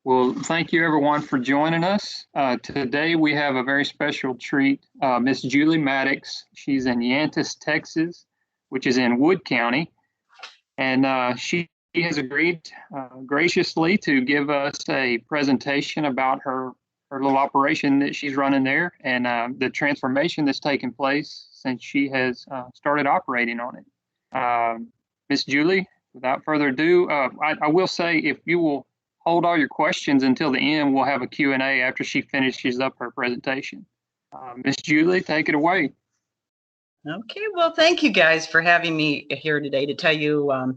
Well, thank you everyone for joining us. Today we have a very special treat, Miss Julie Mattox. She's in Yantis, Texas, which is in Wood County, and she has agreed graciously to give us a presentation about her little operation that she's running there and the transformation that's taken place since she has started operating on it. Miss Julie, without further ado, I will say if you will hold all your questions until the end. We'll have a Q&A after she finishes up her presentation. Miss Julie, take it away. Okay, well, thank you guys for having me here today to tell you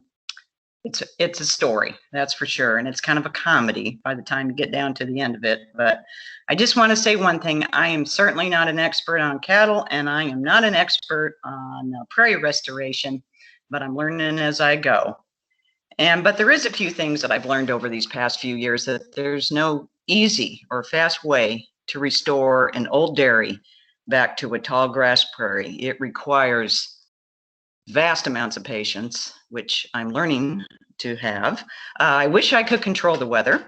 it's a story, that's for sure, and it's kind of a comedy by the time you get down to the end of it. But I just want to say one thing. I am certainly not an expert on cattle, and I am not an expert on prairie restoration, but I'm learning as I go. But there is a few things that I've learned over these past few years, that there's no easy or fast way to restore an old dairy back to a tall grass prairie. It requires vast amounts of patience, which I'm learning to have. I wish I could control the weather.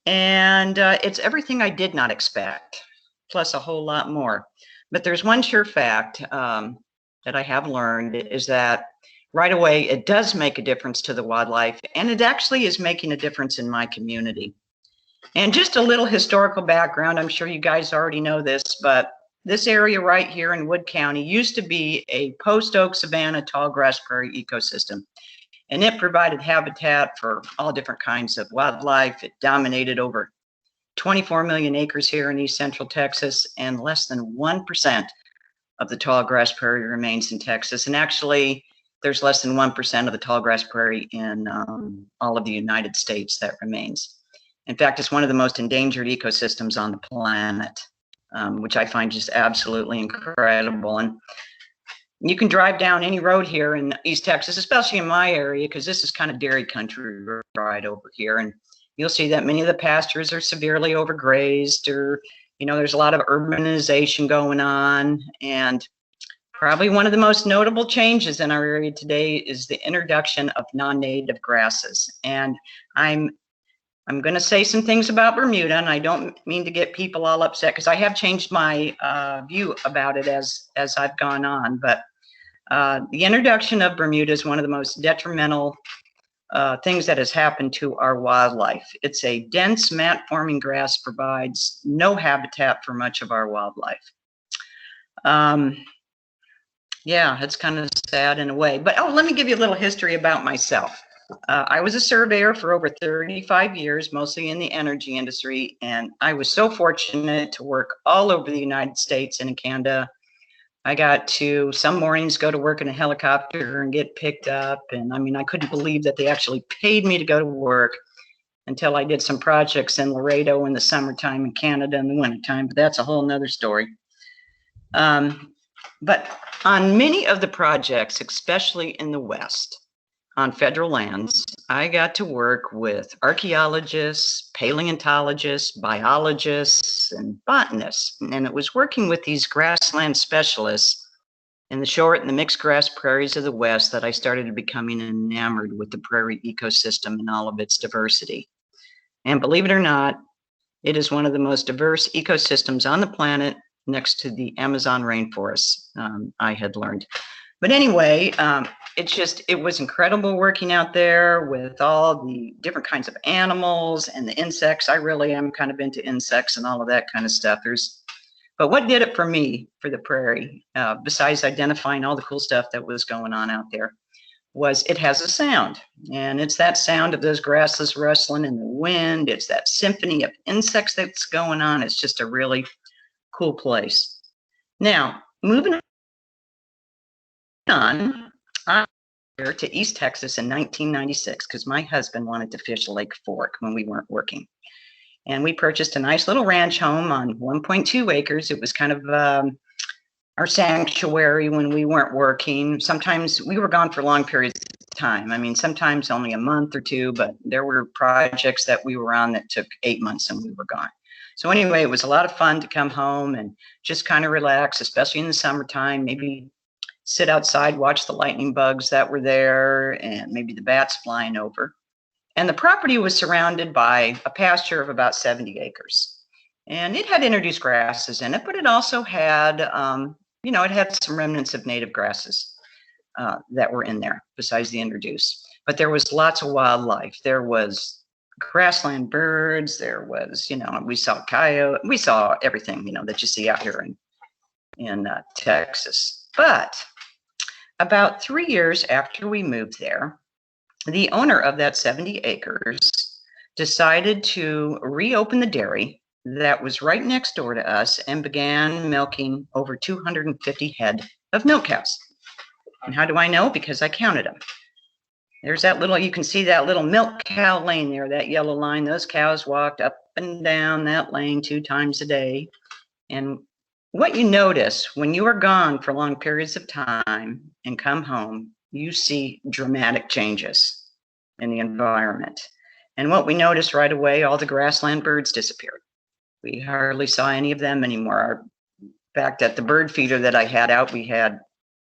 And it's everything I did not expect, plus a whole lot more. But there's one sure fact that I have learned is that right away, it does make a difference to the wildlife, and it actually is making a difference in my community. And just a little historical background, I'm sure you guys already know this, but this area right here in Wood County used to be a post-oak savanna tall grass prairie ecosystem, and it provided habitat for all different kinds of wildlife. It dominated over 24 million acres here in East Central Texas, and less than 1% of the tall grass prairie remains in Texas. And actually, there's less than 1% of the tall grass prairie in all of the United States that remains. In fact, it's one of the most endangered ecosystems on the planet, which I find just absolutely incredible. And you can drive down any road here in East Texas, especially in my area, because this is kind of dairy country right over here. And you'll see that many of the pastures are severely overgrazed, or, there's a lot of urbanization going on. And probably one of the most notable changes in our area today is the introduction of non-native grasses. And I'm going to say some things about Bermuda, and I don't mean to get people all upset, because I have changed my view about it as I've gone on. But the introduction of Bermuda is one of the most detrimental things that has happened to our wildlife. It's a dense mat-forming grass, provides no habitat for much of our wildlife. Yeah, it's kind of sad in a way. But let me give you a little history about myself. I was a surveyor for over 35 years, mostly in the energy industry, and I was so fortunate to work all over the United States and in Canada. I got to some mornings go to work in a helicopter and get picked up, and I couldn't believe that they actually paid me to go to work until I did some projects in Laredo in the summertime, in Canada in the wintertime, but that's a whole nother story. But on many of the projects, especially in the West, on federal lands, I got to work with archaeologists, paleontologists, biologists, and botanists. And it was working with these grassland specialists in the short and the mixed grass prairies of the West that I started becoming enamored with the prairie ecosystem and all of its diversity. And believe it or not, it is one of the most diverse ecosystems on the planet, next to the Amazon rainforest, I had learned. But anyway, it was incredible working out there with all the different kinds of animals and the insects. I really am kind of into insects and all of that kind of stuff. But what did it for me, for the prairie, besides identifying all the cool stuff that was going on out there, was it has a sound. And it's that sound of those grasses rustling in the wind. It's that symphony of insects that's going on. It's just a really cool place. Now, moving on, I moved here to East Texas in 1996 because my husband wanted to fish Lake Fork when we weren't working. And we purchased a nice little ranch home on 1.2 acres. It was kind of our sanctuary when we weren't working. Sometimes we were gone for long periods of time. Sometimes only a month or two, but there were projects that we were on that took 8 months and we were gone. So anyway, it was a lot of fun to come home and just kind of relax, especially in the summertime, maybe sit outside, watch the lightning bugs that were there, and maybe the bats flying over. And the property was surrounded by a pasture of about 70 acres. And it had introduced grasses in it, but it also had, it had some remnants of native grasses that were in there besides the introduced. But there was lots of wildlife. There was grassland birds. There was, we saw coyote. We saw everything, that you see out here in Texas. But about 3 years after we moved there, the owner of that 70 acres decided to reopen the dairy that was right next door to us and began milking over 250 head of milk cows. And how do I know? Because I counted them. There's that little, you can see that little milk cow lane there, that yellow line. Those cows walked up and down that lane 2 times a day. And what you notice when you are gone for long periods of time and come home, you see dramatic changes in the environment. And what we noticed right away, all the grassland birds disappeared. We hardly saw any of them anymore. In fact, at the bird feeder that I had out, we had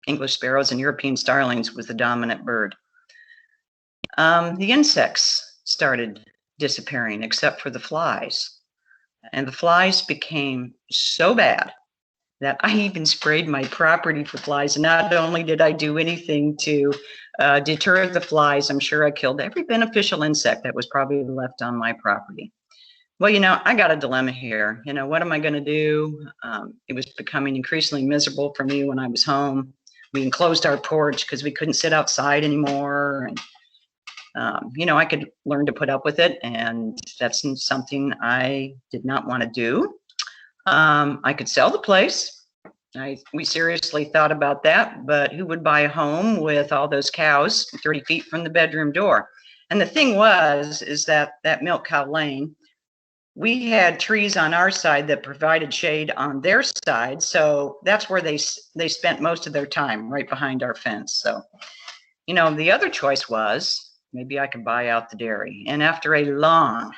English sparrows and European starlings was the dominant bird. The insects started disappearing except for the flies. And the flies became so bad that I even sprayed my property for flies. And not only did I do anything to deter the flies, I'm sure I killed every beneficial insect that was probably left on my property. Well, I got a dilemma here. What am I going to do? It was becoming increasingly miserable for me when I was home. We enclosed our porch because we couldn't sit outside anymore. And, I could learn to put up with it. And that's something I did not want to do. I could sell the place. We seriously thought about that, but who would buy a home with all those cows 30 feet from the bedroom door? And the thing is that milk cow lane, we had trees on our side that provided shade on their side. So that's where they spent most of their time, right behind our fence. So, the other choice was maybe I could buy out the dairy. And after a long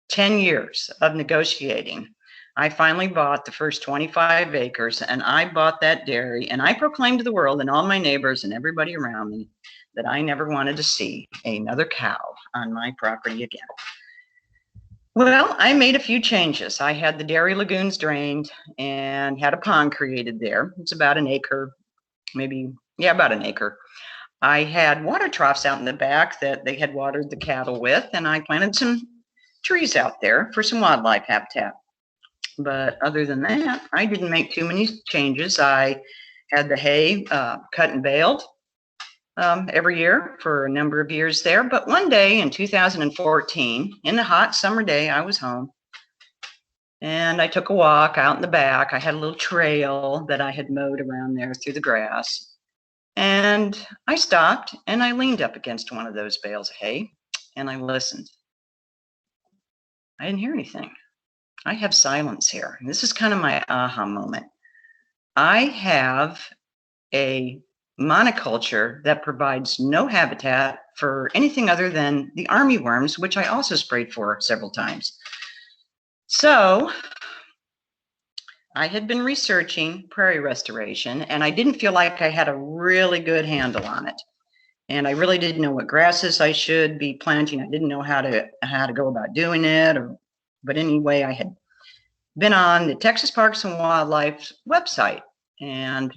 10 years of negotiating, I finally bought the first 25 acres and I bought that dairy, and I proclaimed to the world and all my neighbors and everybody around me that I never wanted to see another cow on my property again. Well, I made a few changes. I had the dairy lagoons drained and had a pond created there. It's about an acre, about an acre. I had water troughs out in the back that they had watered the cattle with, and I planted some trees out there for some wildlife habitat. But other than that, I didn't make too many changes. I had the hay cut and baled every year for a number of years there. But one day in 2014, in the hot summer day, I was home and I took a walk out in the back. I had a little trail that I had mowed around there through the grass. And I stopped and I leaned up against one of those bales of hay and I listened. I didn't hear anything. I have silence here. And this is kind of my aha moment. I have a monoculture that provides no habitat for anything other than the armyworms, which I also sprayed for several times. So I had been researching prairie restoration, and I didn't feel like I had a really good handle on it. And I really didn't know what grasses I should be planting. I didn't know how to go about doing it. But anyway, I had been on the Texas Parks and Wildlife website, and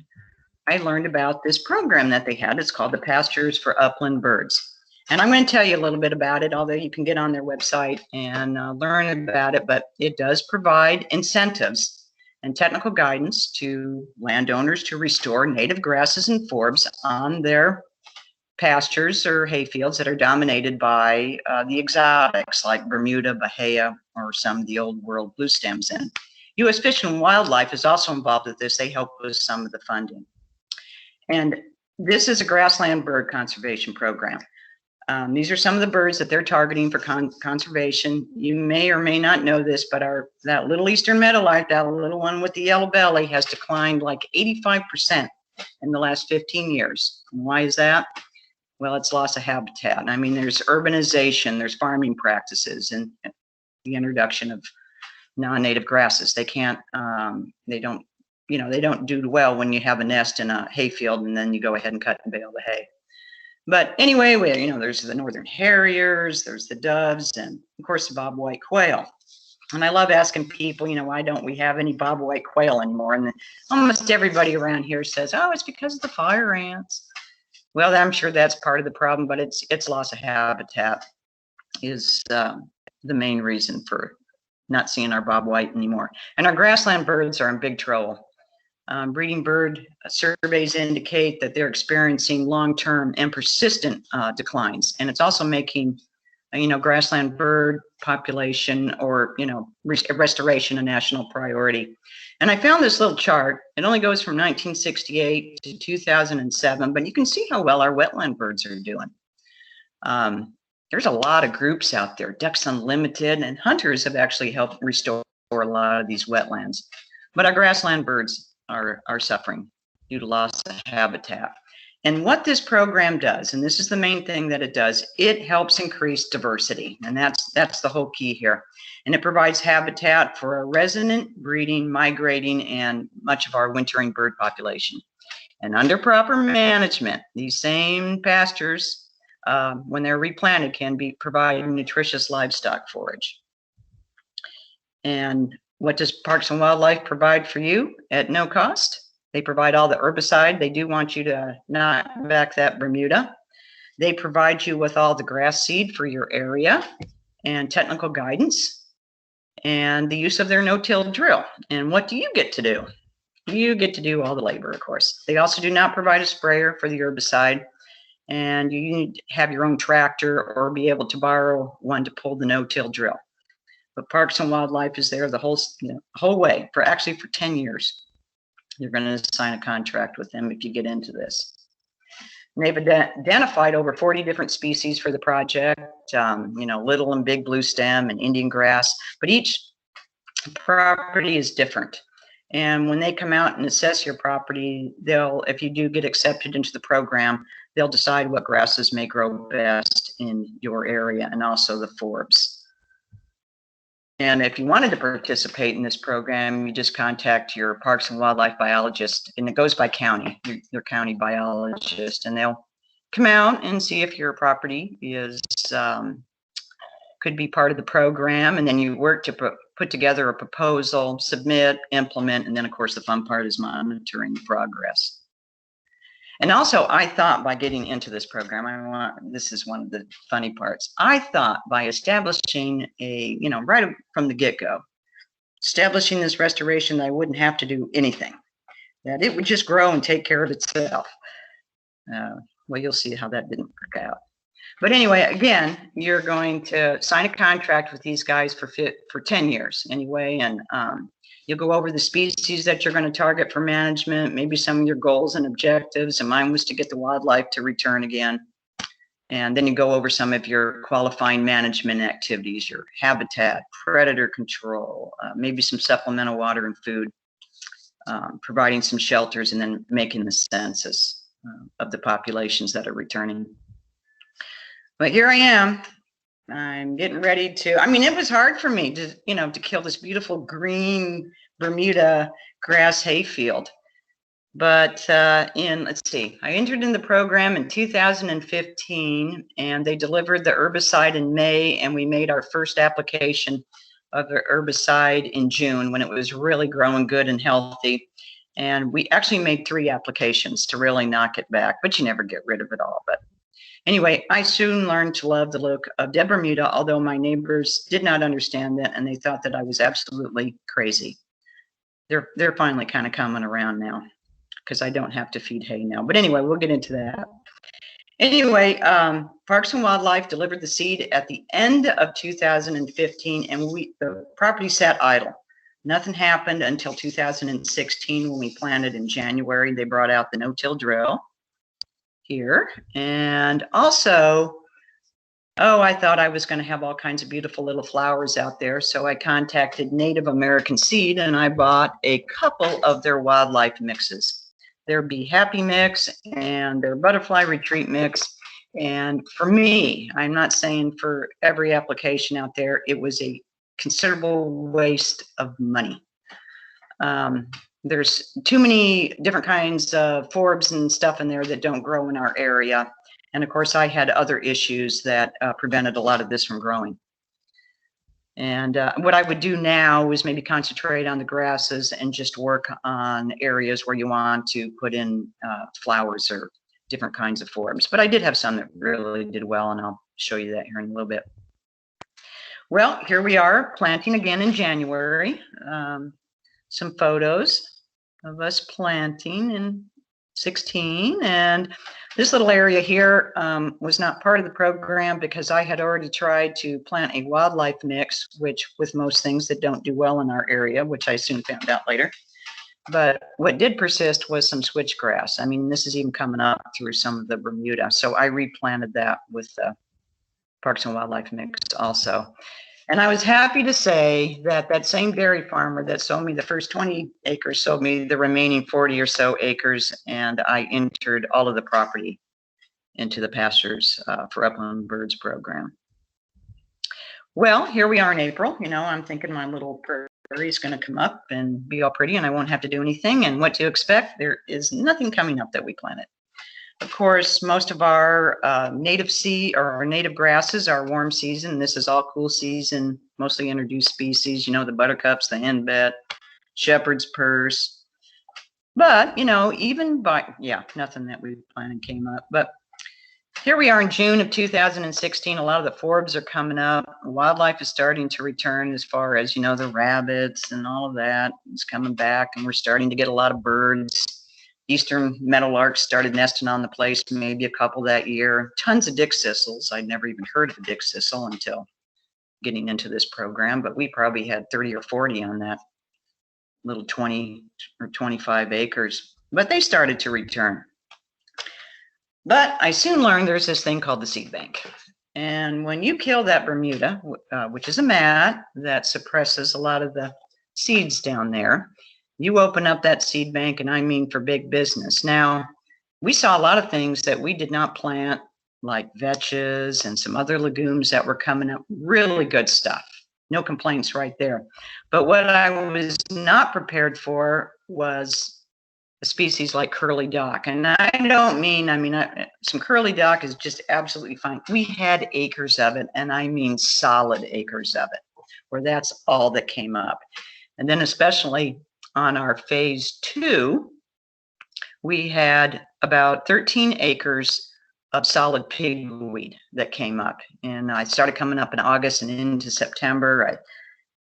I learned about this program that they had. It's called the Pastures for Upland Birds. And I'm going to tell you a little bit about it, although you can get on their website and learn about it. But it does provide incentives and technical guidance to landowners to restore native grasses and forbs on their pastures or hayfields that are dominated by the exotics like Bermuda, Bahia, or some of the old world blue stems. And U.S. Fish and Wildlife is also involved with this. They help with some of the funding. And this is a grassland bird conservation program. These are some of the birds that they're targeting for conservation. You may or may not know this, but that little eastern meadowlark, that little one with the yellow belly, has declined like 85% in the last 15 years. And why is that? Well, it's loss of habitat. I mean, there's urbanization, there's farming practices, and the introduction of non-native grasses. They don't do well when you have a nest in a hayfield and then you go ahead and cut and bale the hay. But anyway, there's the northern harriers, there's the doves, and of course the bobwhite quail. And I love asking people, why don't we have any bobwhite quail anymore? And almost everybody around here says, oh, it's because of the fire ants. Well, I'm sure that's part of the problem, but it's loss of habitat is the main reason for not seeing our bobwhite anymore. And our grassland birds are in big trouble. Breeding bird surveys indicate that they're experiencing long-term and persistent declines, and it's also making, grassland bird population or restoration a national priority. And I found this little chart. It only goes from 1968 to 2007, but you can see how well our wetland birds are doing. There's a lot of groups out there. Ducks Unlimited and hunters have actually helped restore a lot of these wetlands, but our grassland birds are suffering due to loss of habitat. And what this program does, and this is the main thing that it does, it helps increase diversity. And that's the whole key here. And it provides habitat for our resident, breeding, migrating, and much of our wintering bird population. And under proper management, these same pastures, when they're replanted, can be providing nutritious livestock forage. And what does Parks and Wildlife provide for you at no cost? They provide all the herbicide. They do want you to knock back that Bermuda. They provide you with all the grass seed for your area and technical guidance and the use of their no-till drill. And what do you get to do? You get to do all the labor, of course. They also do not provide a sprayer for the herbicide, and you need to have your own tractor or be able to borrow one to pull the no-till drill. But Parks and Wildlife is there the whole way for 10 years. You're going to sign a contract with them if you get into this. And they've identified over 40 different species for the project, little and big blue stem and Indian grass, but each property is different. And when they come out and assess your property, if you do get accepted into the program, they'll decide what grasses may grow best in your area and also the forbs. And if you wanted to participate in this program, you just contact your Parks and Wildlife biologist, and it goes by county, your county biologist, and they'll come out and see if your property is could be part of the program, and then you work to put together a proposal, submit, implement, and then of course the fun part is monitoring the progress. And also, I thought by getting into this program, this is one of the funny parts. I thought by establishing right from the get-go, establishing this restoration, that I wouldn't have to do anything, that it would just grow and take care of itself. Well, you'll see how that didn't work out. But anyway, again, you're going to sign a contract with these guys for 10 years anyway, and you'll go over the species that you're going to target for management, maybe some of your goals and objectives, and mine was to get the wildlife to return again. And then you go over some of your qualifying management activities, your habitat, predator control, maybe some supplemental water and food, providing some shelters, and then making the census of the populations that are returning. But here I am. I'm getting ready to, it was hard for me to kill this beautiful green Bermuda grass hayfield. But let's see, I entered in the program in 2015, and they delivered the herbicide in May, and we made our first application of the herbicide in June when it was really growing good and healthy. And we actually made 3 applications to really knock it back, but you never get rid of it all. But anyway, I soon learned to love the look of dead Bermuda, although my neighbors did not understand that, and they thought that I was absolutely crazy. They're finally kind of coming around now, because I don't have to feed hay now. But anyway, we'll get into that. Anyway, Parks and Wildlife delivered the seed at the end of 2015, and the property sat idle. Nothing happened until 2016 when we planted in January. They brought out the no-till drill here. And also, I thought I was going to have all kinds of beautiful little flowers out there. So I contacted Native American Seed, and I bought a couple of their wildlife mixes. Their Be Happy mix and their Butterfly Retreat mix. And for me, I'm not saying for every application out there, it was a considerable waste of money. There's too many different kinds of forbs and stuff in there that don't grow in our area. And of course, I had other issues that prevented a lot of this from growing. And what I would do now is maybe concentrate on the grasses and just work on areas where you want to put in flowers or different kinds of forbs. But I did have some that really did well, and I'll show you that here in a little bit. Well, here we are planting again in January. Some photos of us planting in 16, and this little area here was not part of the program because I had already tried to plant a wildlife mix, which with most things that don't do well in our area, which I soon found out later. But what did persist was some switchgrass. I mean, this is even coming up through some of the Bermuda. So I replanted that with Parks and Wildlife mix also. And I was happy to say that that same dairy farmer that sold me the first 20 acres sold me the remaining 40 or so acres, and I entered all of the property into the pastures for Upland Birds program. Well, here we are in April. You know, I'm thinking my little prairie is going to come up and be all pretty, and I won't have to do anything. And what to expect? There is nothing coming up that we planted. Of course, most of our native seed or our native grasses are warm season. This is all cool season, mostly introduced species, you know, the buttercups, the henbit, shepherd's purse. But, you know, even by, yeah, nothing that we planted came up. But here we are in June of 2016. A lot of the forbs are coming up. Wildlife is starting to return as far as, you know, the rabbits and all of that is coming back. And we're starting to get a lot of birds. Eastern meadowlarks started nesting on the place, maybe a couple that year. Tons of dickcissels. I'd never even heard of a dickcissel until getting into this program, but we probably had 30 or 40 on that little 20 or 25 acres. But they started to return. But I soon learned there's this thing called the seed bank. And when you kill that Bermuda, which is a mat that suppresses a lot of the seeds down there, you open up that seed bank, and I mean for big business. Now, we saw a lot of things that we did not plant, like vetches and some other legumes that were coming up. Really good stuff. No complaints right there. But what I was not prepared for was a species like curly dock. And I don't mean, some curly dock is just absolutely fine. We had acres of it, and I mean solid acres of it, where that's all that came up. And then especially on our phase 2, we had about 13 acres of solid pigweed that came up. And I started coming up in August and into September. I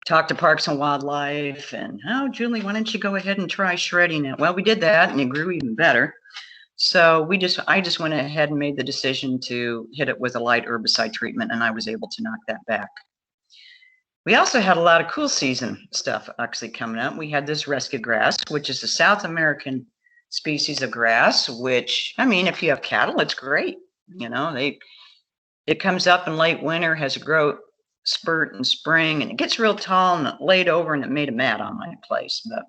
talked to Parks and Wildlife and, oh, Julie, why don't you go ahead and try shredding it? Well, we did that and it grew even better. So I just went ahead and made the decision to hit it with a light herbicide treatment, and I was able to knock that back. We also had a lot of cool season stuff actually coming up. We had this rescue grass, which is a South American species of grass, which, I mean, if you have cattle, it's great. You know, it comes up in late winter, has a growth spurt in spring, and it gets real tall, and it laid over and it made a mat on my place. But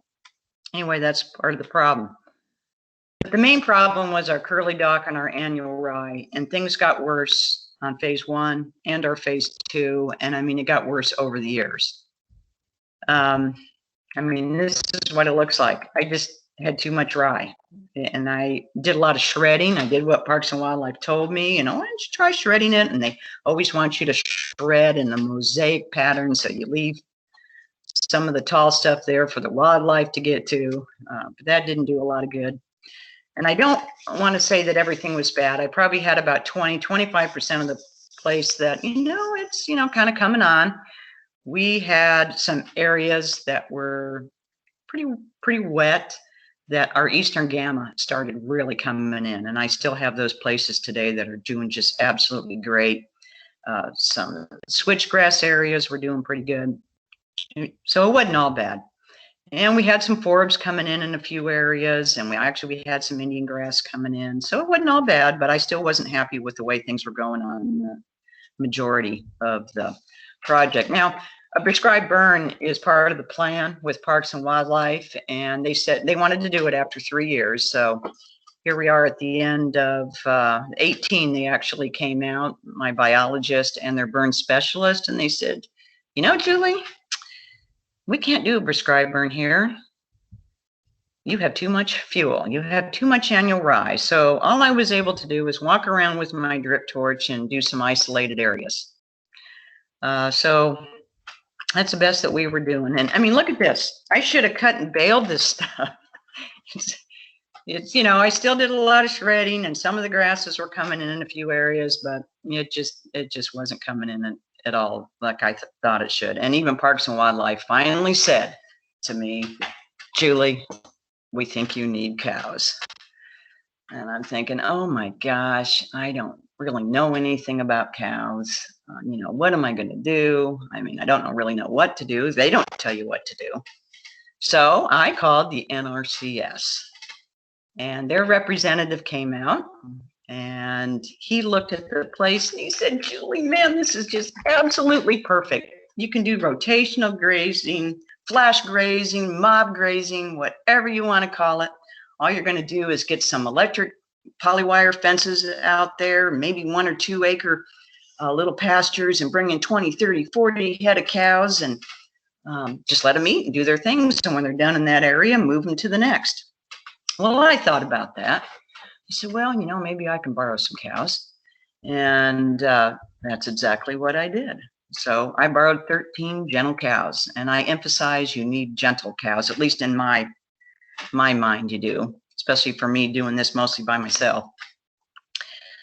anyway, that's part of the problem. But the main problem was our curly dock and our annual rye, and things got worse on phase 1 and our phase 2. And I mean, it got worse over the years. I mean, this is what it looks like. I just had too much rye, and I did a lot of shredding. I did what Parks and Wildlife told me, you know, why don't you try shredding it? And they always want you to shred in the mosaic pattern, so you leave some of the tall stuff there for the wildlife to get to. But that didn't do a lot of good. And I don't want to say that everything was bad. I probably had about 25% of the place that, you know, it's, you know, kind of coming on. We had some areas that were pretty wet that our Eastern Gamma started really coming in. And I still have those places today that are doing just absolutely great. Some switchgrass areas were doing pretty good. So it wasn't all bad. And we had some forbs coming in a few areas, and we had some Indian grass coming in. So it wasn't all bad, but I still wasn't happy with the way things were going on in the majority of the project. Now, a prescribed burn is part of the plan with Parks and Wildlife, and they said they wanted to do it after 3 years. So here we are at the end of 18. They actually came out, my biologist and their burn specialist, and they said, you know, Julie, we can't do a prescribed burn here. you have too much fuel. You have too much annual rye. So all I was able to do was walk around with my drip torch and do some isolated areas. So that's the best that we were doing. And I mean, look at this. I should have cut and baled this stuff. It's, you know, I still did a lot of shredding, and some of the grasses were coming in a few areas, but it just wasn't coming in at all like I thought it should. And even Parks and Wildlife finally said to me, Julie, we think you need cows. And I'm thinking, oh my gosh, I don't really know anything about cows. You know, what am I going to do? I mean, I don't really know what to do. They don't tell you what to do. So I called the NRCS, and their representative came out, and he looked at the place and he said, Julie, man, this is just absolutely perfect. You can do rotational grazing, flash grazing, mob grazing, whatever you want to call it. All you're going to do is get some electric polywire fences out there, maybe 1 or 2 acre little pastures, and bring in 20, 30, 40 head of cows, and just let them eat and do their things. And when they're done in that area, move them to the next. Well, I thought about that. I said, well, you know, maybe I can borrow some cows. And that's exactly what I did. So I borrowed 13 gentle cows. And I emphasize you need gentle cows, at least in my mind you do, especially for me doing this mostly by myself.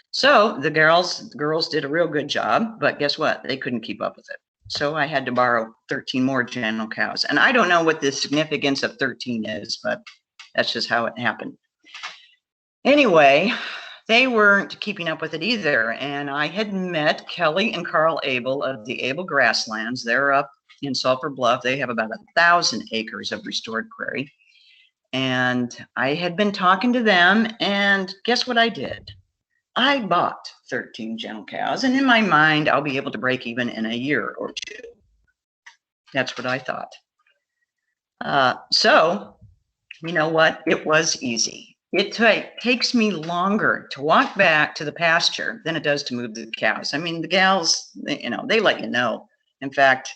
So the girls did a real good job, but guess what? They couldn't keep up with it. So I had to borrow 13 more gentle cows. And I don't know what the significance of 13 is, but that's just how it happened. Anyway, they weren't keeping up with it either. And I had met Kelly and Carl Abel of the Abel Grasslands. They're up in Sulphur Bluff. They have about 1,000 acres of restored prairie. And I had been talking to them, and guess what I did? I bought 13 gentle cows, and in my mind, I'll be able to break even in a year or 2. That's what I thought. So you know what? It was easy. It takes me longer to walk back to the pasture than it does to move the cows. I mean, the gals, you know, they let you know. In fact,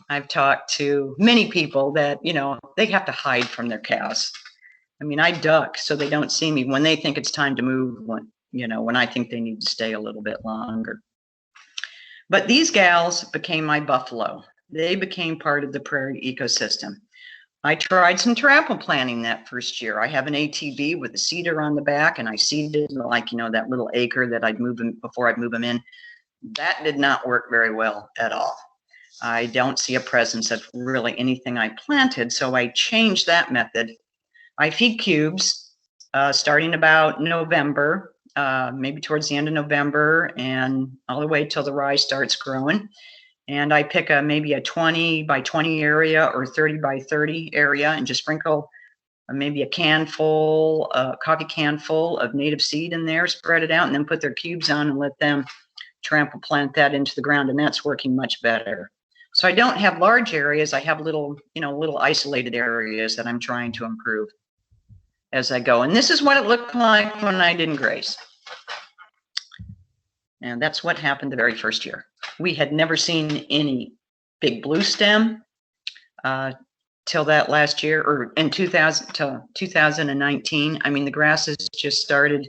I've talked to many people that, you know, they have to hide from their cows. I mean, I duck so they don't see me when they think it's time to move, when I think they need to stay a little bit longer. But these gals became my buffalo. They became part of the prairie ecosystem. I tried some trample planting that first year. I have an ATV with a seeder on the back, and I seeded like, you know, that little acre that I'd move them before I'd move them in. That did not work very well at all. I don't see a presence of really anything I planted, so I changed that method. I feed cubes starting about November, maybe towards the end of November, and all the way till the rye starts growing. And I pick maybe a 20 by 20 area or 30 by 30 area, and just sprinkle maybe a coffee can full of native seed in there, spread it out, and then put their cubes on and let them trample plant that into the ground, and that's working much better. So I don't have large areas. I have little isolated areas that I'm trying to improve as I go. And this is what it looked like when I didn't graze. And that's what happened the very first year. We had never seen any big blue stem till that last year, or in 2019. I mean, the grasses just started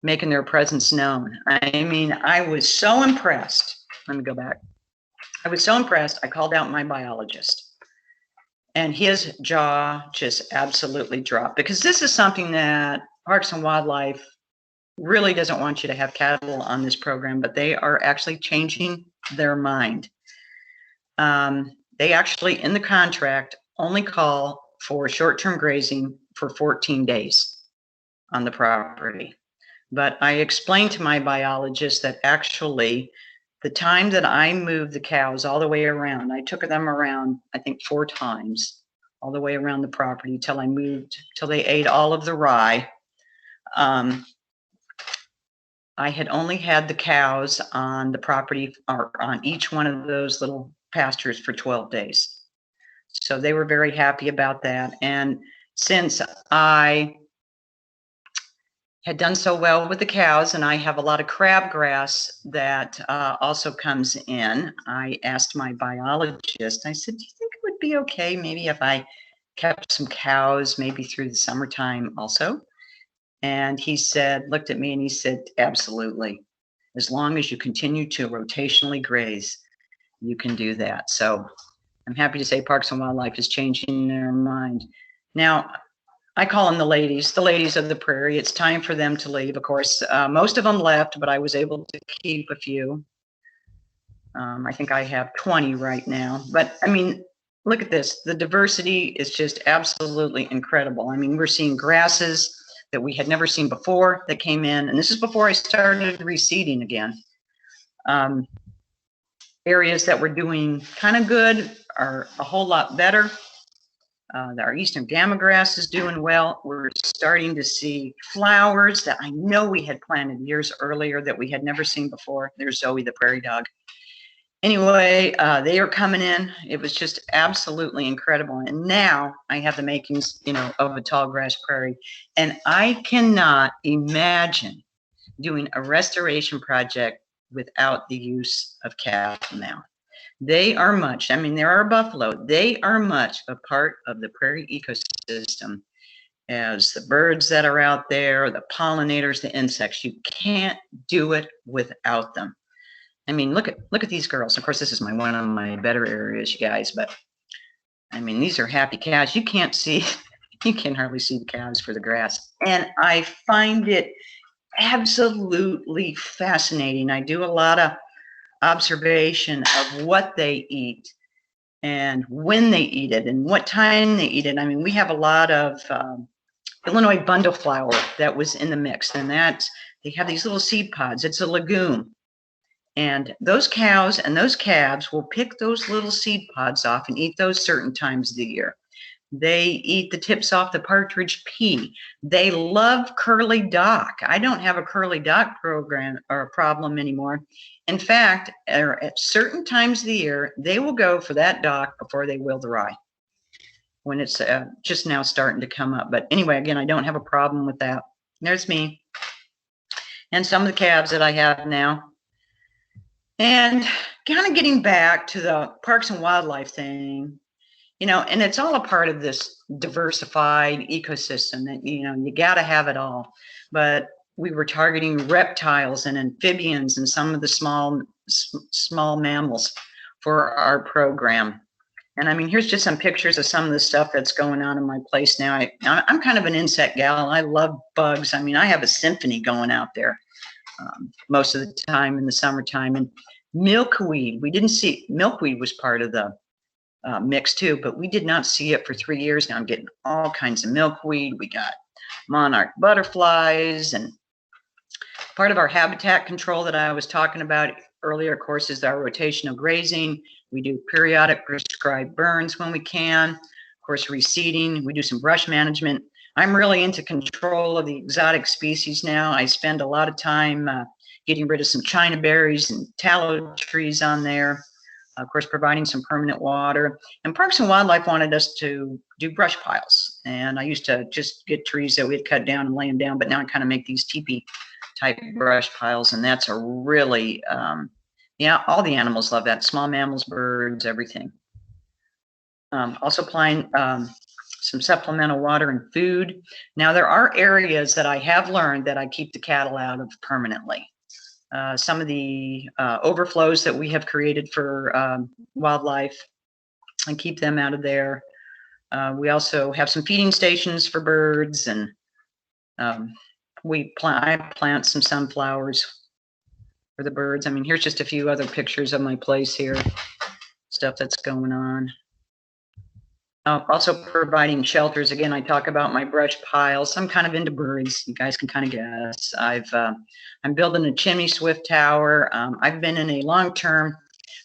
making their presence known. I mean, I was so impressed. Let me go back. I was so impressed. I called out my biologist, and his jaw just absolutely dropped, because this is something that Parks and Wildlife really doesn't want you to have cattle on this program, but they are actually changing their mind. They actually, in the contract, only call for short-term grazing for 14 days on the property. But I explained to my biologist that actually the time that I moved the cows all the way around, I took them around, I think 4 times, all the way around the property till they ate all of the rye. I had only had the cows on the property, or on each one of those little pastures, for 12 days. So they were very happy about that. And since I had done so well with the cows, and I have a lot of crabgrass that also comes in, I asked my biologist, I said, do you think it would be okay maybe if I kept some cows maybe through the summertime also. And he said, looked at me and he said, absolutely. As long as you continue to rotationally graze, you can do that. So I'm happy to say Parks and Wildlife is changing their mind. Now, I call them the ladies of the prairie. It's time for them to leave. Of course, most of them left, but I was able to keep a few. I think I have 20 right now. But I mean, look at this. The diversity is just absolutely incredible. I mean, we're seeing grasses that we had never seen before that came in. And this is before I started reseeding again. Areas that were doing kind of good are a whole lot better. Our eastern gamma grass is doing well. We're starting to see flowers that I know we had planted years earlier that we had never seen before. There's Zoe, the prairie dog. Anyway, they are coming in. It was just absolutely incredible. And now I have the makings, you know, of a tall grass prairie. And I cannot imagine doing a restoration project without the use of cattle now. They are much, I mean, there are buffalo. They are much a part of the prairie ecosystem as the birds that are out there, the pollinators, the insects. You can't do it without them. I mean, look at these girls. Of course, this is one of my better areas, you guys, but I mean, these are happy cows. You can't see, you can hardly see the cows for the grass. And I find it absolutely fascinating. I do a lot of observation of what they eat and when they eat it and what time they eat it. I mean, we have a lot of Illinois bundle flower that was in the mix, and they have these little seed pods. It's a legume. And those cows and those calves will pick those little seed pods off and eat those certain times of the year. They eat the tips off the partridge pea. They love curly dock. I don't have a curly dock program or a problem anymore. In fact, at certain times of the year, they will go for that dock before they will the rye when it's just now starting to come up. But anyway, again, I don't have a problem with that. There's me and some of the calves that I have now. And kind of getting back to the Parks and Wildlife thing, you know, and it's all a part of this diversified ecosystem that, you know, you got to have it all. But we were targeting reptiles and amphibians and some of the small mammals for our program. And I mean, here's just some pictures of some of the stuff that's going on in my place now. I'm kind of an insect gal. I love bugs. I mean, I have a symphony going out there most of the time in the summertime. And milkweed, we didn't see, milkweed was part of the mix too, but we did not see it for 3 years now. I'm getting all kinds of milkweed. We got monarch butterflies, and part of our habitat control that I was talking about earlier, of course, is our rotational grazing. We do periodic prescribed burns when we can. Of course, reseeding. We do some brush management. I'm really into control of the exotic species now. I spend a lot of time getting rid of some China berries and tallow trees on there. Of course, providing some permanent water. And Parks and Wildlife wanted us to do brush piles. And I used to just get trees that we had cut down and lay them down, but now I kind of make these teepee type brush piles. And that's a really, yeah, all the animals love that. Small mammals, birds, everything. Also applying some supplemental water and food. Now, there are areas that I have learned that I keep the cattle out of permanently. Some of the overflows that we have created for wildlife, and keep them out of there. We also have some feeding stations for birds, and I plant some sunflowers for the birds. I mean, here's just a few other pictures of my place here, stuff that's going on. Also providing shelters. Again, I talk about my brush piles. I'm kind of into birds. You guys can kind of guess. I'm building a chimney swift tower. I've been in a long-term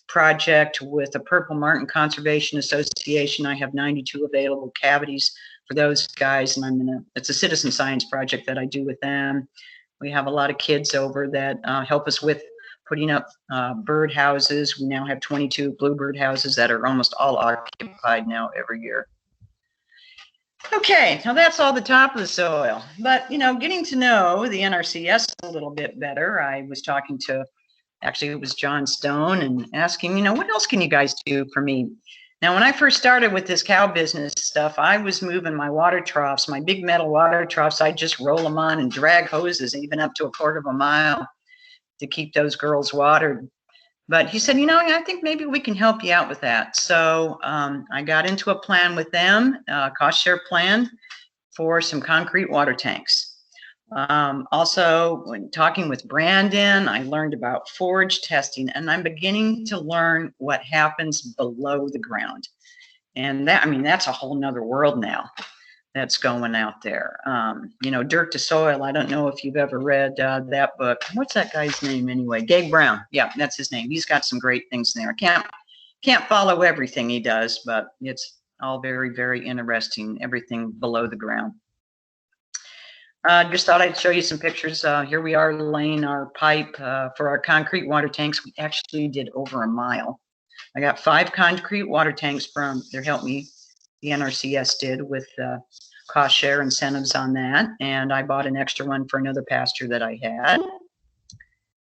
project with the Purple Martin Conservation Association. I have 92 available cavities for those guys, and it's a citizen science project that I do with them. We have a lot of kids over that help us with putting up bird houses. We now have 22 bluebird houses that are almost all occupied now every year. Okay, now that's all the top of the soil. But, you know, getting to know the NRCS a little bit better, I was talking to, actually it was John Stone, and asking, you know, what else can you guys do for me? Now, when I first started with this cow business stuff, I was moving my water troughs, my big metal water troughs. I'd just roll them on and drag hoses even up to 1/4 mile to keep those girls watered. But he said, I think maybe we can help you out with that. So I got into a plan with them, cost share plan for some concrete water tanks. Also, when talking with Brandon, I learned about forage testing, and I'm beginning to learn what happens below the ground. And that's a whole nother world now that's going out there. Dirt to Soil. I don't know if you've ever read that book. What's that guy's name anyway? Gabe Brown. Yeah, that's his name. He's got some great things in there. I can't follow everything he does, but it's all very, very interesting, everything below the ground. Just thought I'd show you some pictures. Here we are laying our pipe for our concrete water tanks. We actually did over 1 mile. I got 5 concrete water tanks from, they helped me, the NRCS did, with cost share incentives on that. And I bought an extra one for another pasture that I had.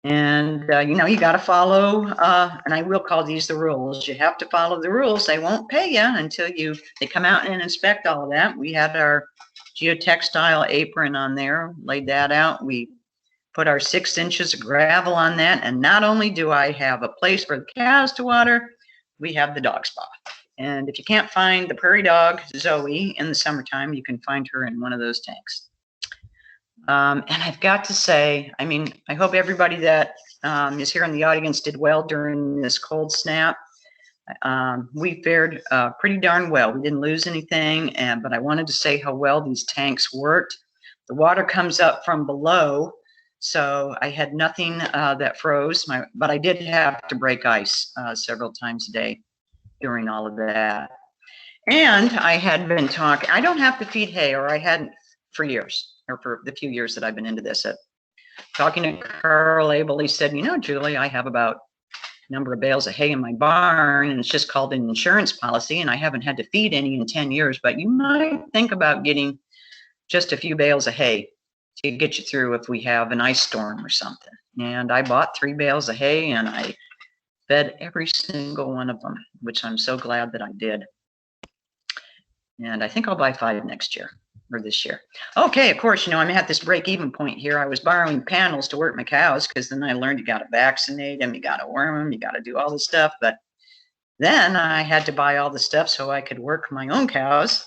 And, you got to follow, and I will call these the rules. You have to follow the rules. They won't pay you until they come out and inspect all of that. We had our geotextile apron on there, laid that out. We put our 6 inches of gravel on that. And not only do I have a place for the cows to water, we have the dog spa. And if you can't find the prairie dog, Zoe, in the summertime, you can find her in one of those tanks. And I've got to say, I hope everybody that is here in the audience did well during this cold snap. We fared pretty darn well. We didn't lose anything, but I wanted to say how well these tanks worked. The water comes up from below, so I had nothing that froze, but I did have to break ice several times a day during all of that. And I had been talking, I don't have to feed hay, or I hadn't for years, or for the few years that I've been into this. Talking to Carl Abel, he said, Julie, I have about number of bales of hay in my barn, and it's just called an insurance policy, and I haven't had to feed any in 10 years, but you might think about getting just a few bales of hay to get you through if we have an ice storm or something. And I bought 3 bales of hay, and I fed every single one of them, which I'm so glad that I did. And I think I'll buy 5 next year, or this year. Okay, of course, I'm at this break-even point here. I was borrowing panels to work my cows, because then I learned you got to vaccinate them, you got to worm them, you got to do all this stuff. But then I had to buy all the stuff so I could work my own cows.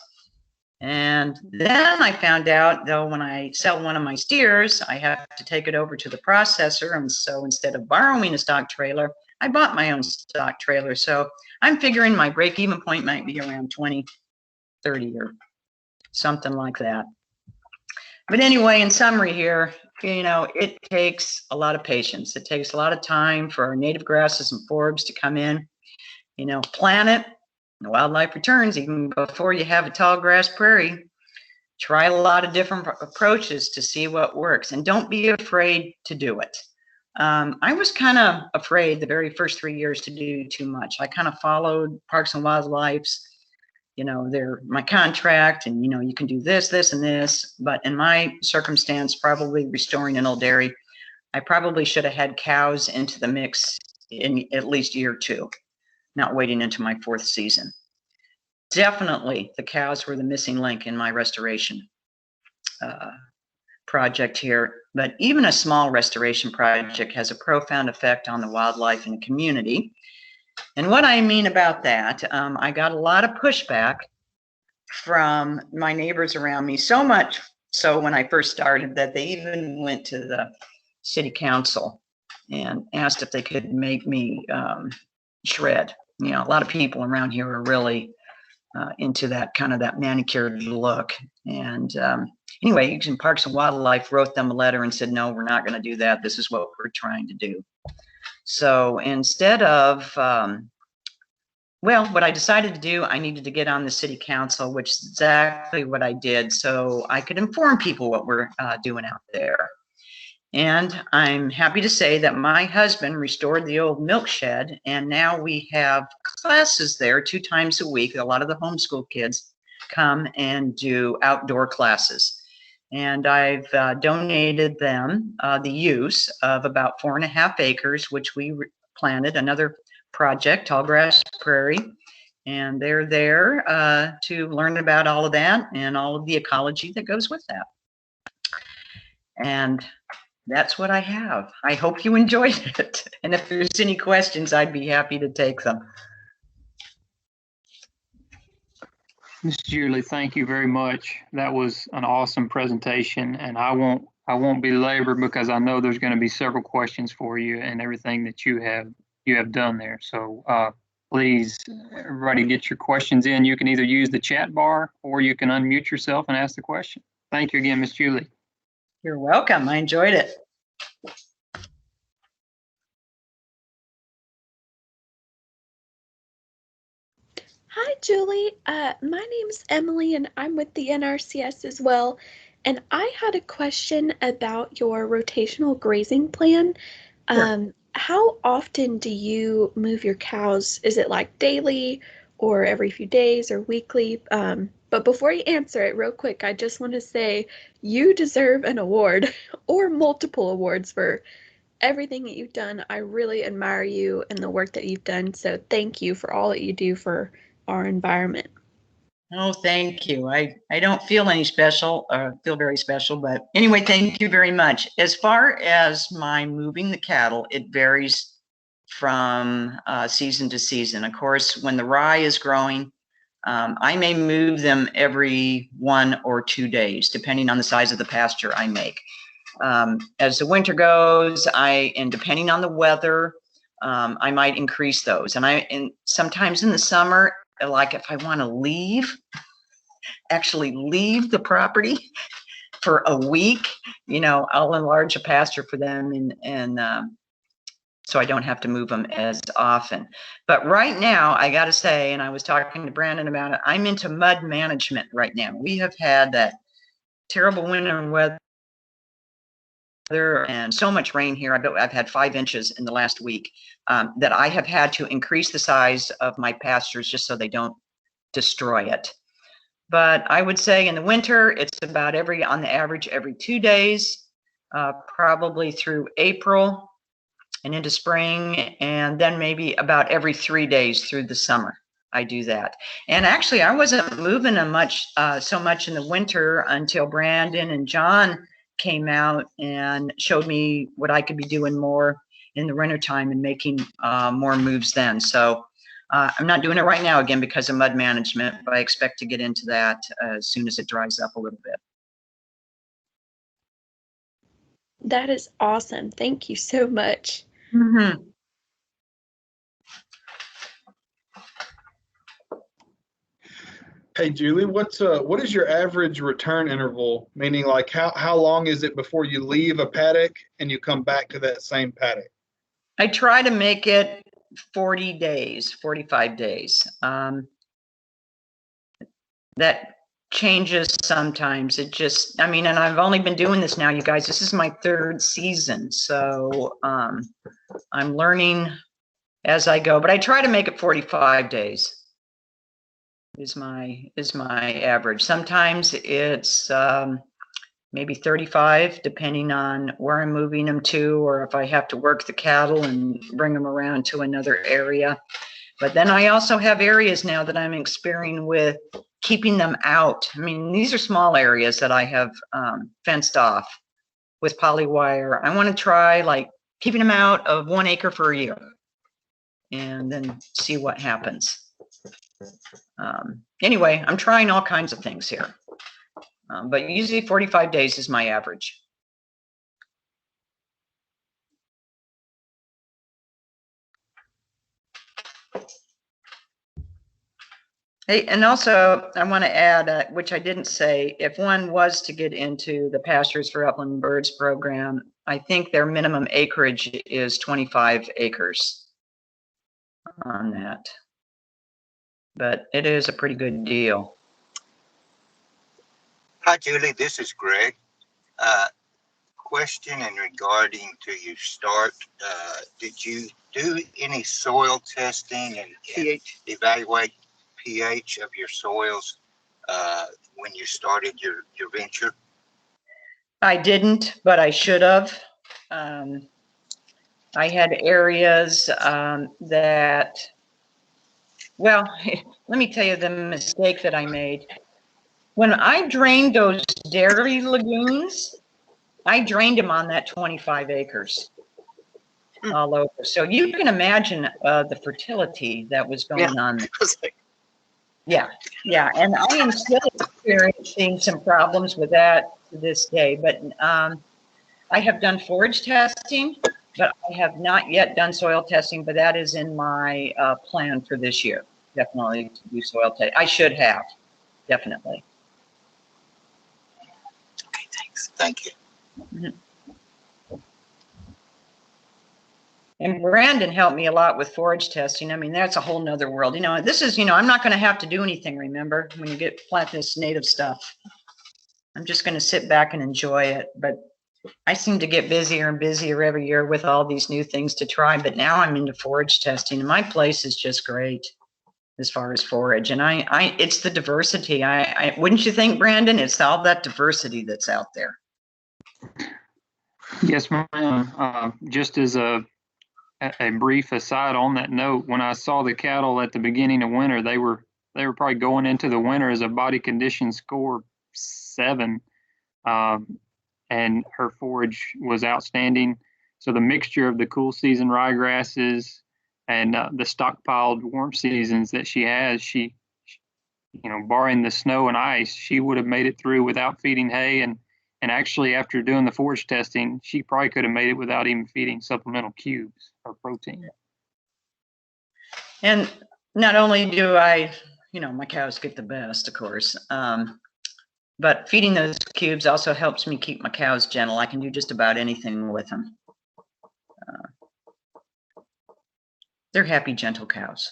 And then I found out, though, when I sell one of my steers, I have to take it over to the processor. And so instead of borrowing a stock trailer, I bought my own stock trailer. So I'm figuring my break-even point might be around 20, 30 or something like that. But anyway, in summary here, it takes a lot of patience. It takes a lot of time for our native grasses and forbs to come in, plant it. The wildlife returns even before you have a tall grass prairie. Try a lot of different approaches to see what works, and don't be afraid to do it. I was kind of afraid the very first 3 years to do too much. I kind of followed Parks and Wildlife's, they're my contract, and you can do this, this, and this. But in my circumstance, probably restoring an old dairy, I probably should have had cows into the mix in at least year 2, not waiting into my 4th season. Definitely the cows were the missing link in my restoration project here. But even a small restoration project has a profound effect on the wildlife and the community. And what I mean about that, I got a lot of pushback from my neighbors around me, so much so when I first started that they even went to the city council and asked if they could make me shred. A lot of people around here are really into that kind of that manicured look. And anyway, Parks and Wildlife wrote them a letter and said, no, we're not going to do that. This is what we're trying to do. So instead of, what I decided to do, I needed to get on the city council, which is exactly what I did, so I could inform people what we're doing out there. And I'm happy to say that my husband restored the old milk shed, and now we have classes there 2 times a week. A lot of the homeschool kids come and do outdoor classes. And I've donated them the use of about 4.5 acres, which we planted another project, Tallgrass Prairie. And they're there to learn about all of that and all of the ecology that goes with that. And that's what I have. I hope you enjoyed it. And if there's any questions, I'd be happy to take them. Ms. Julie, thank you very much. That was an awesome presentation, and I won't belabor because I know there's going to be several questions for you and everything that you have done there. So please, everybody, get your questions in. You can either use the chat bar or you can unmute yourself and ask the question. Thank you again, Ms. Julie. You're welcome. I enjoyed it. Hi, Julie. My name's Emily, and I'm with the NRCS as well. And I had a question about your rotational grazing plan. Sure. How often do you move your cows? Is it like daily or every few days or weekly? But before you answer it, real quick, I just want to say you deserve an award or multiple awards for everything that you've done. I really admire you and the work that you've done. So thank you for all that you do for our environment. Oh, thank you. I don't feel any special, feel very special, but anyway, thank you very much. As far as my moving the cattle, it varies from season to season. Of course, when the rye is growing, I may move them every 1 or 2 days, depending on the size of the pasture I make. As the winter goes, and depending on the weather, I might increase those. And sometimes in the summer, like if I want to actually leave the property for a week, I'll enlarge a pasture for them and so I don't have to move them as often. But right now, I got to say, and I was talking to Brandon about it, I'm into mud management right now. We have had that terrible winter weather and so much rain here. I've had 5 inches in the last week that I have had to increase the size of my pastures just so they don't destroy it. But I would say in the winter, it's about on the average, every 2 days, probably through April and into spring, and then maybe about every 3 days through the summer. I do that. And actually, I wasn't moving them so much in the winter until Brandon and John came out and showed me what I could be doing more in the wintertime and making more moves then. So I'm not doing it right now again because of mud management, but I expect to get into that as soon as it dries up a little bit. That is awesome. Thank you so much. Mm-hmm. Hey, Julie, what is your average return interval? Meaning, like, how long is it before you leave a paddock and you come back to that same paddock? I try to make it 40 days, 45 days. That changes sometimes. And I've only been doing this now, you guys. This is my 3rd season. So I'm learning as I go, but I try to make it 45 days is my average. Sometimes it's maybe 35, depending on where I'm moving them to, or if I have to work the cattle and bring them around to another area. But then I also have areas now that I'm experimenting with keeping them out. I mean, these are small areas that I have fenced off with polywire. I want to try like keeping them out of 1 acre for a year and then see what happens. Anyway, I'm trying all kinds of things here. But usually 45 days is my average. Hey, and also I want to add, which I didn't say, if one was to get into the Pastures for Upland Birds program, I think their minimum acreage is 25 acres on that. But it is a pretty good deal. Hi, Julie. This is Greg. Question in regarding to your start. Did you do any soil testing and evaluate pH of your soils when you started your venture? I didn't, but I should have. I had areas that Well, let me tell you the mistake that I made. When I drained those dairy lagoons, I drained them on that 25 acres all over. So you can imagine the fertility that was going on there. Yeah, yeah. And I am still experiencing some problems with that to this day. But I have done forage testing, but I have not yet done soil testing, but that is in my plan for this year. Definitely to do soil testing. I should have, definitely. Okay, thanks. Thank you. Mm-hmm. And Brandon helped me a lot with forage testing. I mean, that's a whole nother world. You know, this is, you know, I'm not going to have to do anything, remember, when you get plant this native stuff. I'm just going to sit back and enjoy it. But I seem to get busier and busier every year with all these new things to try. But now I'm into forage testing, and my place is just great as far as forage. And it's the diversity. I wouldn't you think, Brandon? It's all that diversity that's out there. Yes, ma'am. Just as a brief aside on that note, when I saw the cattle at the beginning of winter, they were probably going into the winter as a body condition score 7, and her forage was outstanding. So the mixture of the cool season ryegrasses and the stockpiled warm seasons that she has, you know, barring the snow and ice, she would have made it through without feeding hay. And actually, after doing the forage testing, she probably could have made it without even feeding supplemental cubes or protein. And not only do I, you know, my cows get the best, of course, but feeding those cubes also helps me keep my cows gentle. I can do just about anything with them. They're happy, gentle cows.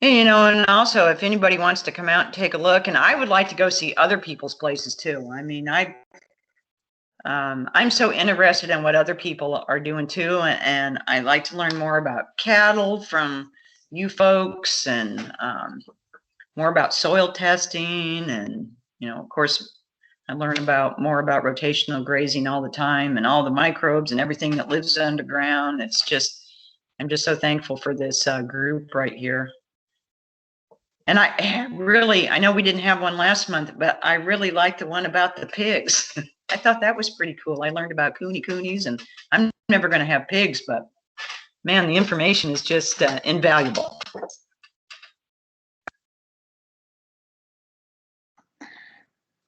And, you know, and also if anybody wants to come out and take a look, and I would like to go see other people's places too. I mean, I'm so interested in what other people are doing too, and I like to learn more about cattle from you folks, and more about soil testing, and you know, of course, I learn more about rotational grazing all the time, and all the microbes and everything that lives underground. It's just, I'm just so thankful for this group right here. And I know we didn't have one last month, but I really liked the one about the pigs. I thought that was pretty cool. I learned about coonies, and I'm never going to have pigs, but man, the information is just invaluable.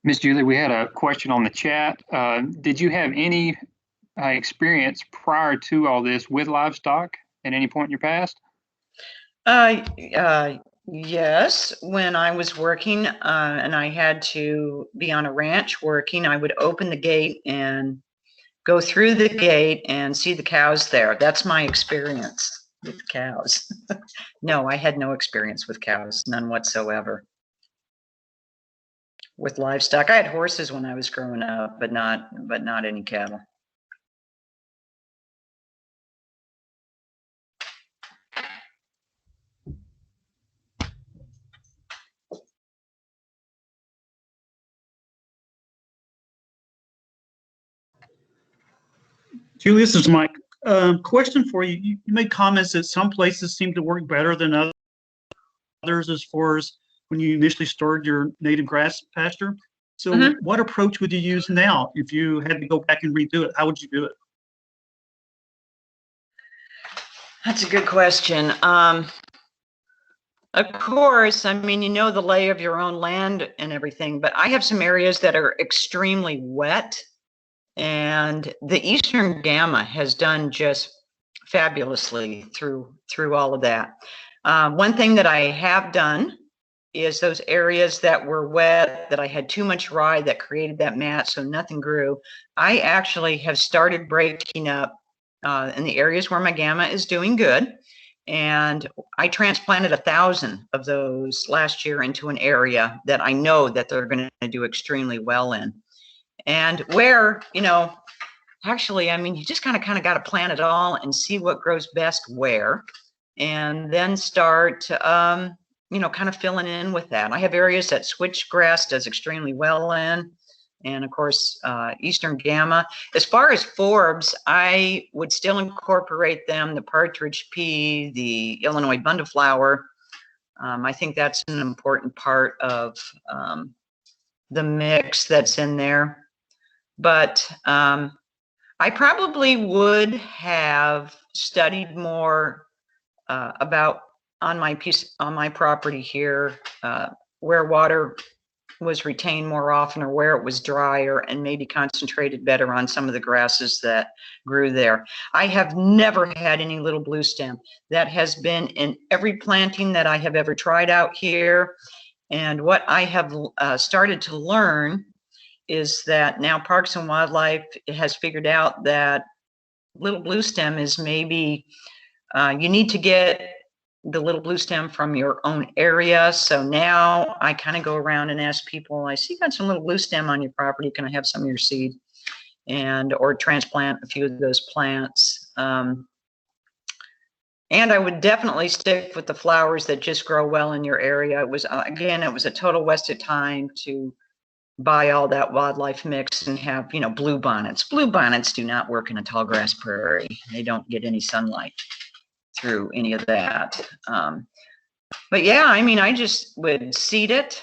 Miss Julie, we had a question on the chat. Did you have any experience prior to all this with livestock at any point in your past? Yes, when I was working and I had to be on a ranch working, I would open the gate and go through the gate and see the cows there. That's my experience with cows. No, I had no experience with cows, none whatsoever. With livestock, I had horses when I was growing up, but not any cattle. Julie, this is Mike. Question for you. You made comments that some places seem to work better than others as far as when you initially started your native grass pasture. So what approach would you use now if you had to go back and redo it? How would you do it? That's a good question. Of course, I mean, you know the lay of your own land and everything, but I have some areas that are extremely wet, and the Eastern Gamma has done just fabulously through all of that. One thing that I have done is those areas that were wet, that I had too much rye that created that mat so nothing grew, I actually have started breaking up in the areas where my Gamma is doing good. And I transplanted 1,000 of those last year into an area that I know that they're going to do extremely well in. And where, you know, actually, I mean, you just kind of got to plant it all and see what grows best where, and then start, kind of filling in with that. I have areas that switchgrass does extremely well in, and of course, Eastern Gamma. As far as forbs, I would still incorporate them, the partridge pea, the Illinois bundleflower. I think that's an important part of the mix that's in there. But I probably would have studied more about on my property here, where water was retained more often or where it was drier, and maybe concentrated better on some of the grasses that grew there. I have never had any little blue stem. That has been in every planting that I have ever tried out here. And what I have started to learn is that now Parks and Wildlife has figured out that little blue stem is maybe, you need to get the little blue stem from your own area. So now I kind of go around and ask people, I see you got some little blue stem on your property. Can I have some of your seed? Or transplant a few of those plants. And I would definitely stick with the flowers that just grow well in your area. It was, again, it was a total waste of time to buy all that wildlife mix and have, blue bonnets. Blue bonnets do not work in a tall grass prairie. They don't get any sunlight through any of that. But yeah, I mean, I just would seed it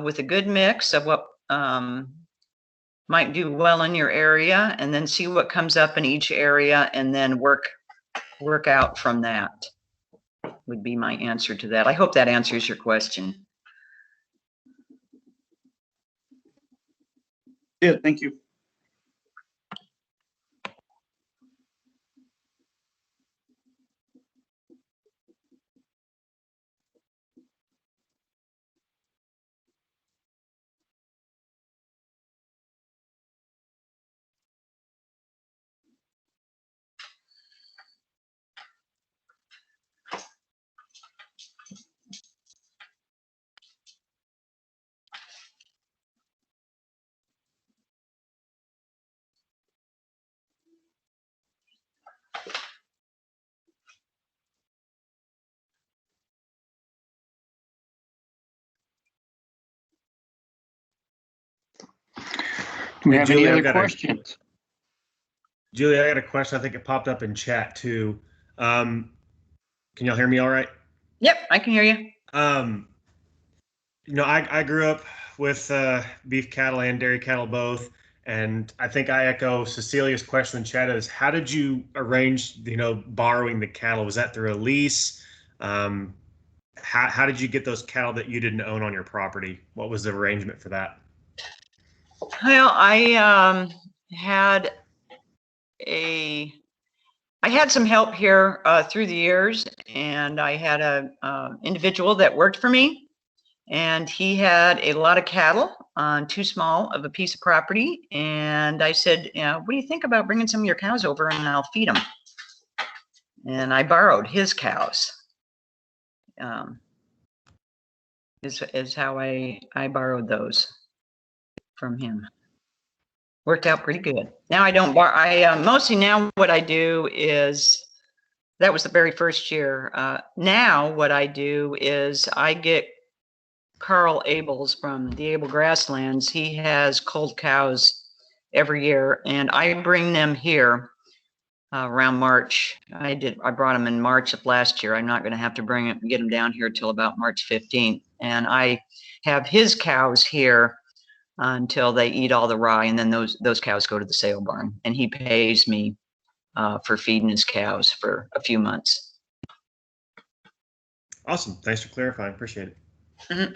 with a good mix of what might do well in your area, and then see what comes up in each area, and then work out from that would be my answer to that. I hope that answers your question. Yeah, thank you. Do we have Julie, any I've other got questions? Julie, I got a question. I think it popped up in chat too. Can y'all hear me all right? Yep, I can hear you. I grew up with beef cattle and dairy cattle both. And I think I echo Cecilia's question in chat is, how did you arrange, borrowing the cattle? Was that through a lease? How did you get those cattle that you didn't own on your property? What was the arrangement for that? Well, I had some help here through the years, and I had a individual that worked for me, and he had a lot of cattle on too small of a piece of property. And I said, what do you think about bringing some of your cows over and I'll feed them? And I borrowed his cows. Is how I borrowed those from him. Worked out pretty good. Now I don't borrow. I mostly now what I do is, that was the very first year. Now what I do is I get Carl Abels from the Abel Grasslands. He has cold cows every year, and I bring them here around March. I brought them in March of last year. I'm not going to have to get them down here till about March 15th. And I have his cows here until they eat all the rye, and then those cows go to the sale barn, and he pays me for feeding his cows for a few months. Awesome. Thanks for clarifying. Appreciate it. Mm-hmm.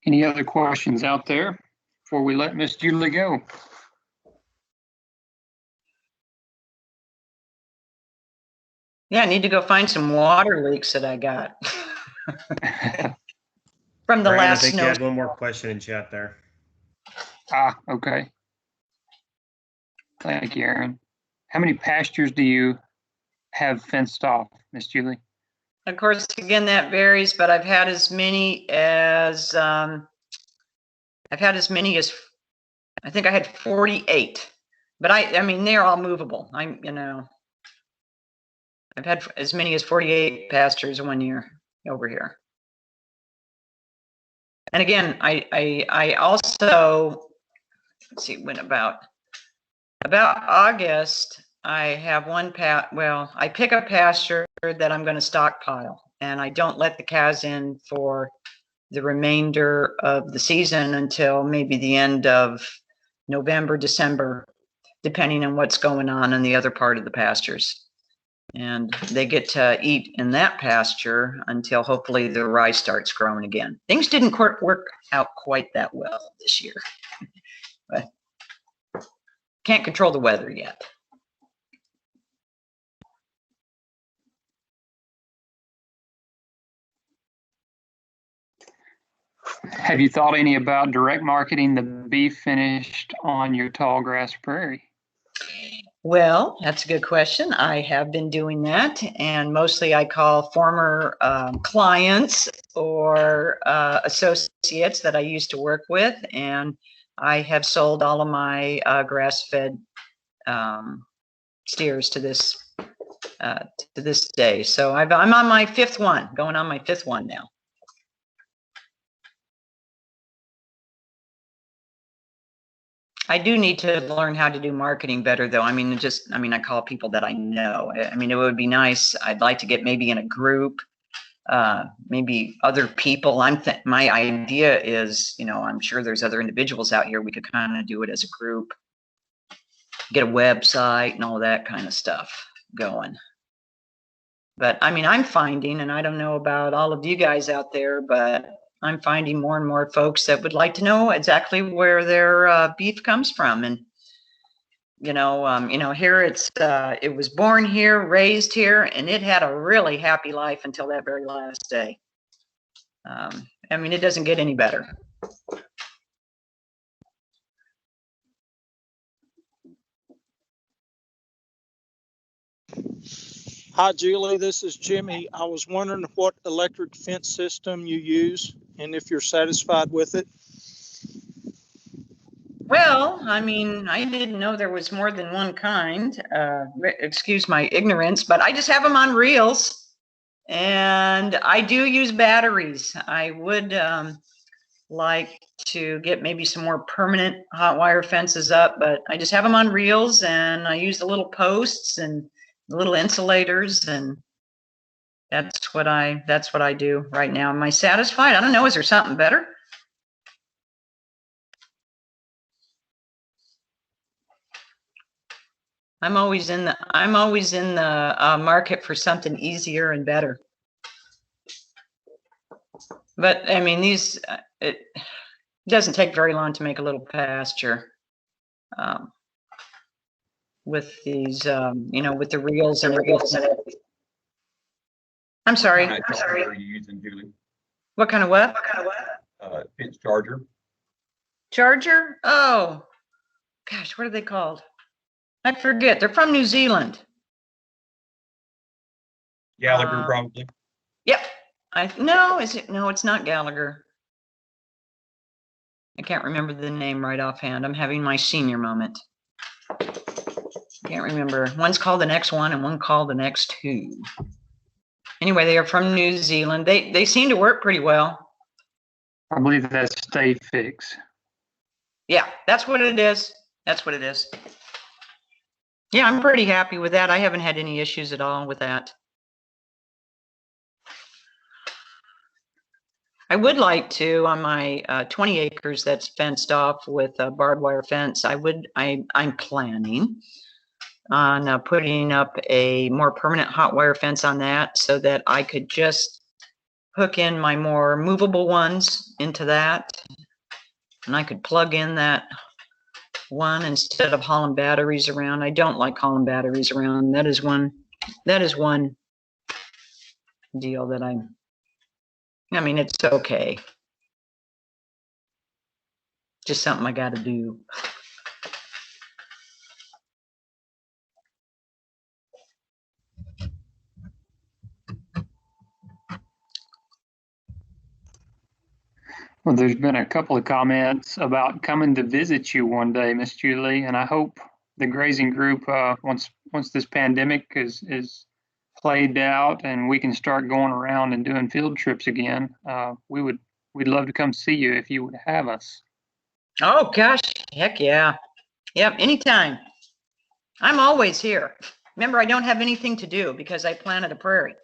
Any other questions out there before we let Miss Julie go? Yeah, I need to go find some water leaks that I got from the Brandon, last I think snow. you had one more question in chat there. Okay. Thank you, Aaron. How many pastures do you have fenced off, Miss Julie? Of course, again, that varies, but I've had as many as I think I had 48. But I mean, they're all movable. I've had as many as 48 pastures 1 year over here. And again, I also, let's see, when about August, I have I pick a pasture that I'm going to stockpile, and I don't let the cows in for the remainder of the season until maybe the end of November, December, depending on what's going on in the other part of the pastures. And they get to eat in that pasture until hopefully the rye starts growing again. Things didn't work out quite that well this year, but can't control the weather yet. Have you thought any about direct marketing the beef finished on your tall grass prairie? Well, that's a good question. I have been doing that, and mostly I call former clients or associates that I used to work with, and I have sold all of my grass-fed steers to this day. So I'm on my fifth one, going on my fifth one now. I do need to learn how to do marketing better, though. I mean, I call people that I know. I mean, it would be nice. I'd like to get maybe in a group, maybe other people. My idea is, I'm sure there's other individuals out here. We could kind of do it as a group, get a website and all that kind of stuff going. But I mean, I'm finding, and I don't know about all of you guys out there, but I'm finding more and more folks that would like to know exactly where their beef comes from. And, here it was born here, raised here, and it had a really happy life until that very last day. I mean, it doesn't get any better. Hi, Julie. This is Jimmy. I was wondering what electric fence system you use and if you're satisfied with it. Well, I mean, I didn't know there was more than one kind. Excuse my ignorance, but I just have them on reels. And I do use batteries. I would like to get maybe some more permanent hot wire fences up, but I just have them on reels, and I use the little posts and the little insulators, and that's what I do right now. Am I satisfied? I don't know. Is there something better? I'm always in the market for something easier and better. But I mean, it doesn't take very long to make a little pasture with these, with the reels and everything. I'm sorry. What kind of charger are you using, Julie? What kind of what? Fence charger. Charger? Oh, gosh, what are they called? I forget. They're from New Zealand. Gallagher, probably. Yep. No, it's not Gallagher. I can't remember the name right offhand. I'm having my senior moment. Can't remember. One's called the X1 and one called the X2. Anyway, they are from New Zealand. They seem to work pretty well. I believe that's Stay Fix. Yeah, that's what it is. That's what it is. Yeah, I'm pretty happy with that. I haven't had any issues at all with that. I would like to, on my 20 acres that's fenced off with a barbed wire fence, I'm planning on putting up a more permanent hot wire fence on that so that I could just hook in my more movable ones into that. And I could plug in that one instead of hauling batteries around. I don't like hauling batteries around. That is one deal that I mean, it's okay. Just something I got to do. Well, there's been a couple of comments about coming to visit you one day, Miss Julie, and I hope the grazing group, once this pandemic is played out and we can start going around and doing field trips again, we'd love to come see you if you would have us. Oh gosh, heck yeah. Yep, anytime. I'm always here. Remember, I don't have anything to do because I planted a prairie.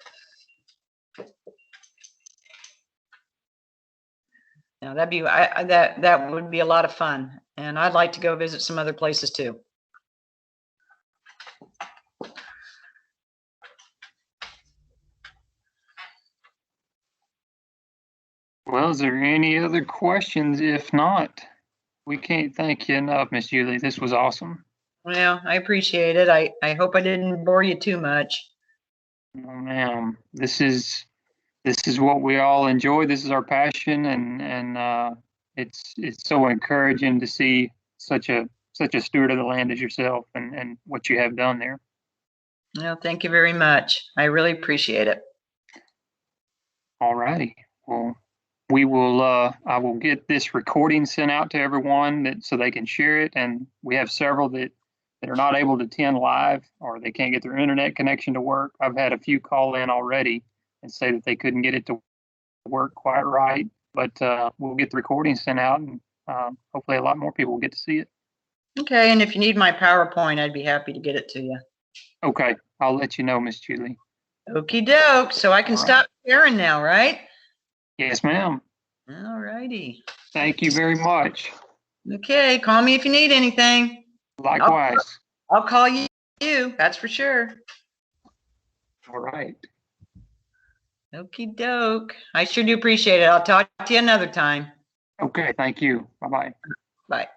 Now that would be a lot of fun, and I'd like to go visit some other places too. Well, is there any other questions? If not, we can't thank you enough, Miss Julie. This was awesome. Well, I appreciate it. I hope I didn't bore you too much. Oh, ma'am, this is what we all enjoy. This is our passion, and it's so encouraging to see such a steward of the land as yourself and what you have done there. Well, thank you very much. I really appreciate it. All righty. Well, we will. I will get this recording sent out to everyone so they can share it. And we have several that are not able to attend live or they can't get their internet connection to work. I've had a few call in already and say that they couldn't get it to work quite right. But we'll get the recording sent out, and hopefully a lot more people will get to see it. Okay, and if you need my PowerPoint, I'd be happy to get it to you. Okay, I'll let you know, Miss Julie. Okie doke. So I can stop sharing now, right? Yes, ma'am. All righty. Thank you very much. Okay, call me if you need anything. Likewise. I'll call you, that's for sure. All right. Okie doke. I sure do appreciate it. I'll talk to you another time. Okay, thank you. Bye-bye. Bye.